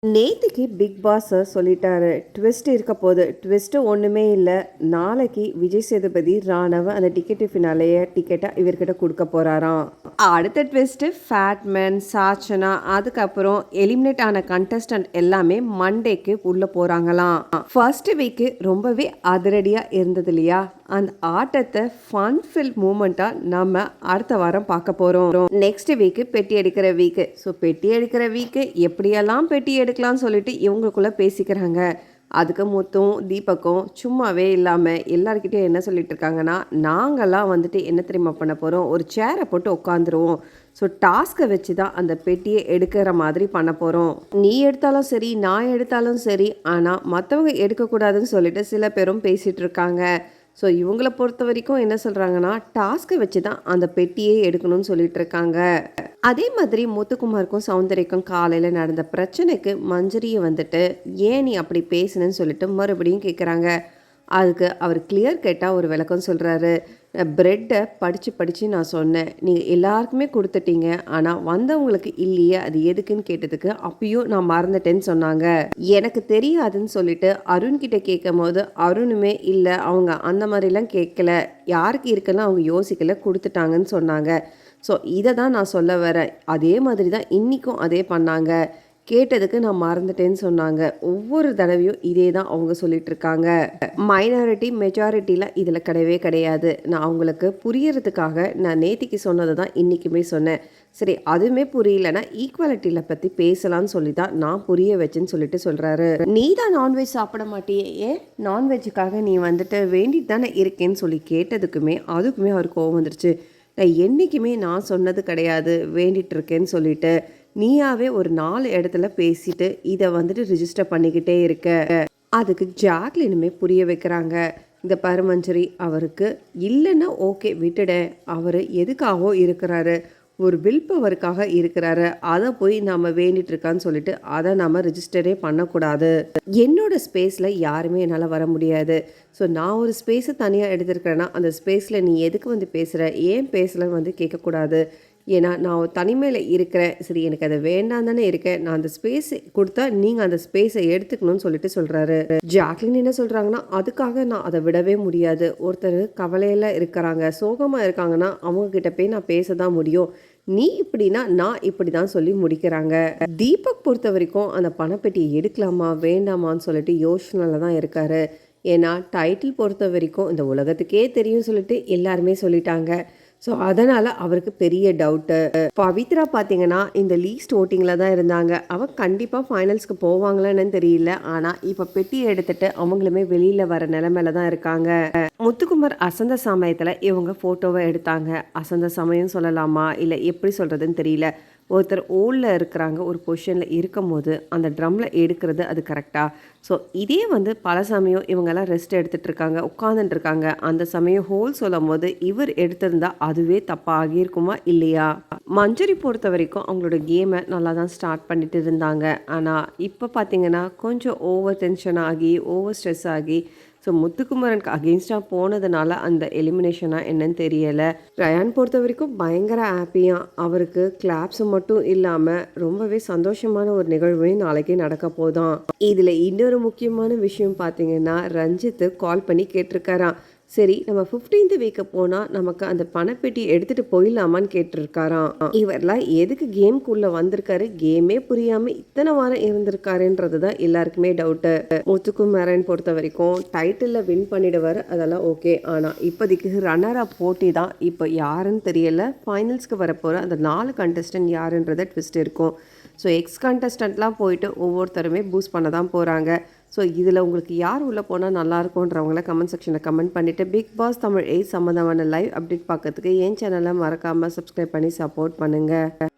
நேத்திக்கு big pass சொல்லிட்டாரு, twist இருக்க போது. ட்விஸ்ட் ஒன்றுமே இல்லை. நாளைக்கு விஜய் சேதுபதி ராணவ அந்த டிக்கெட்டு ஃபினாலேய டிக்கெட்டை இவர்கிட்ட கொடுக்க போறாராம். அடுத்த ட்விஸ்ட் ஃபேட்மேன், சாச்சனா, அதுக்கப்புறம் எலிமினேட் ஆன கண்டஸ்டன்ட் எல்லாமே மண்டேக்கு உள்ள போறாங்களாம். ஃபர்ஸ்ட் வீக்கு ரொம்பவே அதிரடியா இருந்தது இல்லையா? அந்த ஆட்டத்தை ஃபன் ஃபில் மூமெண்ட்டாக நம்ம அடுத்த வாரம் பார்க்க போகிறோம். நெக்ஸ்ட் வீக்கு பெட்டி எடுக்கிற வீக்கு. ஸோ பெட்டி எடுக்கிற வீக்கு எப்படியெல்லாம் பெட்டி எடுக்கலாம்னு சொல்லிட்டு இவங்களுக்குள்ளே பேசிக்கிறாங்க. அதுக்கு முத்தும் தீபக்கும் சும்மாவே இல்லாமல் எல்லாருக்கிட்டையும் என்ன சொல்லிட்டு இருக்காங்கன்னா, நாங்கள்லாம் வந்துட்டு என்ன தெரியுமா பண்ண போகிறோம், ஒரு சேரை போட்டு உட்காந்துருவோம். ஸோ டாஸ்க்கை வச்சு தான் அந்த பெட்டியை எடுக்கிற மாதிரி பண்ண போகிறோம். நீ எடுத்தாலும் சரி, நான் எடுத்தாலும் சரி, ஆனால் மற்றவங்க எடுக்கக்கூடாதுன்னு சொல்லிட்டு சில பேரும் பேசிகிட்டு இருக்காங்க. ஸோ இவங்களை பொறுத்த வரைக்கும் என்ன சொல்கிறாங்கன்னா, டாஸ்க்கை வச்சு தான் அந்த பெட்டியே எடுக்கணும்னு சொல்லிட்டு இருக்காங்க. அதே மாதிரி முத்துக்குமாருக்கும் சௌந்தர்யக்கும் காலையில் நடந்த பிரச்சனைக்கு மஞ்சரியை வந்துட்டு ஏன் நீ அப்படி பேசுனேன்னு சொல்லிட்டு மறுபடியும் கேட்குறாங்க. அதுக்கு அவர் கிளியர் கேட்டால் ஒரு விளக்கம் சொல்கிறாரு. ப்ரெட்டை படித்து நான் சொன்னேன், நீங்கள் எல்லாருக்குமே கொடுத்துட்டீங்க, ஆனால் வந்தவங்களுக்கு இல்லையே, அது எதுக்குன்னு கேட்டதுக்கு அப்பயும் நான் மறந்துட்டேன்னு சொன்னாங்க. எனக்கு தெரியாதுன்னு சொல்லிட்டு அருண்கிட்ட கேட்கும் போது அருணுமே இல்லை, அவங்க அந்த மாதிரிலாம் கேட்கல, யாருக்கு இருக்குன்னு அவங்க யோசிக்கல, கொடுத்துட்டாங்கன்னு சொன்னாங்க. ஸோ இதை தான் நான் சொல்ல வரேன். அதே மாதிரி தான் இன்றைக்கும் அதே பண்ணாங்க, கேட்டதுக்கு நான் மறந்துட்டேன்னு சொன்னாங்க. ஒவ்வொரு தடவையும் இதே தான் அவங்க சொல்லிட்டு இருக்காங்க. மைனாரிட்டி மெஜாரிட்டிலாம் இதில் கிடையவே கிடையாது. நான் அவங்களுக்கு புரியறதுக்காக நான் நேத்திக்கு சொன்னதை தான் இன்றைக்குமே சொன்னேன். சரி, அதுவுமே புரியலன்னா ஈக்குவாலிட்டியில் பற்றி பேசலான்னு சொல்லி தான் நான் புரிய வச்சேன்னு சொல்லிட்டு சொல்கிறாரு. நீ தான் நான்வெஜ் சாப்பிட மாட்டியே, ஏன் நான்வெஜ்ஜுக்காக நீ வந்துட்டு வேண்டிட்டு தானே இருக்கேன்னு சொல்லி கேட்டதுக்குமே அதுக்குமே அவர் கோவம் வந்துருச்சு. நான் என்றைக்குமே நான் சொன்னது கிடையாது வேண்டிட்டு இருக்கேன்னு சொல்லிட்டு, நீயாவே ஒரு 4 இடத்துல பேசிட்டு இதை வந்துட்டு ரிஜிஸ்டர் பண்ணிக்கிட்டே இருக்க. அதுக்கு ஜாக்லினுமே புரிய வைக்கிறாங்க. இந்த பரமஞ்சரி அவருக்கு இல்லைன்னா ஓகே விட்டுட, அவர் எதுக்காகவோ இருக்கிறாரு, ஒரு வில் பவருக்காக இருக்கிறாரு, அதை போய் நம்ம வேண்டிட்டு இருக்கான்னு சொல்லிட்டு அதை நம்ம ரிஜிஸ்டரே பண்ணக்கூடாது. என்னோட ஸ்பேஸில் யாருமே என்னால் வர முடியாது. ஸோ நான் ஒரு ஸ்பேஸை தனியாக எடுத்துருக்கிறேன்னா அந்த ஸ்பேஸில் நீ எதுக்கு வந்து பேசுகிற, ஏன் பேசலன்னு வந்து கேட்கக்கூடாது. ஏன்னா நான் தனிமையில் இருக்கிறேன், சரி எனக்கு அதை வேண்டாம் தானே இருக்கேன், நான் அந்த ஸ்பேஸ் கொடுத்தா நீங்கள் அந்த ஸ்பேஸை எடுத்துக்கணும்னு சொல்லிட்டு சொல்கிறாரு. ஜாக்லின் என்ன சொல்கிறாங்கன்னா, அதுக்காக நான் அதை விடவே முடியாது. ஒருத்தர் கவலையில் இருக்கிறாங்க, சோகமாக இருக்காங்கன்னா அவங்கக்கிட்ட போய் நான் பேச தான் முடியும். நீ இப்படின்னா நான் இப்படி தான் சொல்லி முடிக்கிறாங்க. தீபக் பொறுத்த வரைக்கும் அந்த பணப்பெட்டியை எடுக்கலாமா வேண்டாமான்னு சொல்லிட்டு யோசனையில் தான் இருக்காரு. ஏன்னா டைட்டில் பொறுத்த வரைக்கும் இந்த உலகத்துக்கே தெரியும் சொல்லிட்டு எல்லாருமே சொல்லிட்டாங்க. ஸோ அதனால் அவருக்கு பெரிய டவுட்டு. பவித்ரா பார்த்தீங்கன்னா இந்த லீஸ்ட் ஓட்டிங்கில் தான் இருந்தாங்க. அவன் கண்டிப்பாக ஃபைனல்ஸ்க்கு போவாங்களான்னு தெரியல. ஆனால் இப்போ பெட்டியை எடுத்துகிட்டு அவங்களுமே வெளியில் வர நிலைமையில தான் இருக்காங்க. முத்துக்குமார் அசந்த சமயத்தில் இவங்க ஃபோட்டோவை எடுத்தாங்க. அசந்த சமயம் சொல்லலாமா இல்லை எப்படி சொல்கிறதுன்னு தெரியல. ஒருத்தர் ஓலில் இருக்கிறாங்க, ஒரு பொசிஷனில் இருக்கும் போது அந்த ட்ரம்மில் எடுக்கிறது அது கரெக்டாக? ஸோ இதே வந்து பல சமயம் இவங்கெல்லாம் ரெஸ்ட் எடுத்துகிட்டு இருக்காங்க, உட்காந்துட்டுருக்காங்க, அந்த சமயம் ஹோல் சொல்லும் போது இவர் எடுத்திருந்தா அதுவே தப்பாக ஆகியிருக்குமா இல்லையா? மஞ்சரி பொறுத்த வரைக்கும் அவங்களோட கேமை நல்லா தான் ஸ்டார்ட் பண்ணிட்டு இருந்தாங்க. ஆனால் இப்போ பார்த்தீங்கன்னா கொஞ்சம் ஓவர் டென்ஷன் ஆகி ஓவர் ஸ்ட்ரெஸ் ஆகி ஸோ முத்துக்குமரனுக்கு அகெயின்ஸ்டாக போனதுனால அந்த எலிமினேஷனாக என்னன்னு தெரியலை. ரயான் பொறுத்த வரைக்கும் பயங்கர ஹாப்பியாக, அவருக்கு கிளாப்ஸ் மட்டும் இல்லாமல் ரொம்பவே சந்தோஷமான ஒரு நிகழ்வே நாளைக்கே நடக்க போதான். இதில் இன்னொரு முக்கியமான விஷயம் பார்த்தீங்கன்னா, ரஞ்சித்து கால் பண்ணி கேட்டிருக்காராம், சரி நம்ம 15th வீக்கு போனால் நமக்கு அந்த பணப்பெட்டி எடுத்துகிட்டு போயிடலாமான்னு கேட்டிருக்காராம். இவரெல்லாம் எதுக்கு கேம்குள்ளே வந்திருக்காரு, கேமே புரியாமல் இத்தனை வாரம் இருந்திருக்காருன்றது தான் எல்லாருக்குமே டவுட்டு. முத்துக்குமரன் பொறுத்த வரைக்கும் டைட்டிலில் வின் பண்ணிடுவார், அதெல்லாம் ஓகே. ஆனால் இப்போதைக்கு ரன்னராக போட்டி தான். இப்போ யாருன்னு தெரியலை. ஃபைனல்ஸ்க்கு வரப்போகிற அந்த 4 கண்டஸ்டன்ட் யாருன்றத ட்விஸ்ட் இருக்கும். ஸோ எக்ஸ் கண்டஸ்டண்ட்லாம் போயிட்டு ஒவ்வொருத்தருமே பூஸ்ட் பண்ண தான் போகிறாங்க. ஸோ இதில் உங்களுக்கு யார் உள்ளே போனால் நல்லாயிருக்குன்றவங்கள கமெண்ட் செக்ஷனில் கமெண்ட் பண்ணிவிட்டு பிக் பாஸ் தமிழ் 8 சம்மந்தமான லைவ் அப்டேட் பார்க்கறதுக்கு என் சேனலை மறக்காமல் சப்ஸ்கிரைப் பண்ணி சப்போர்ட் பண்ணுங்கள்.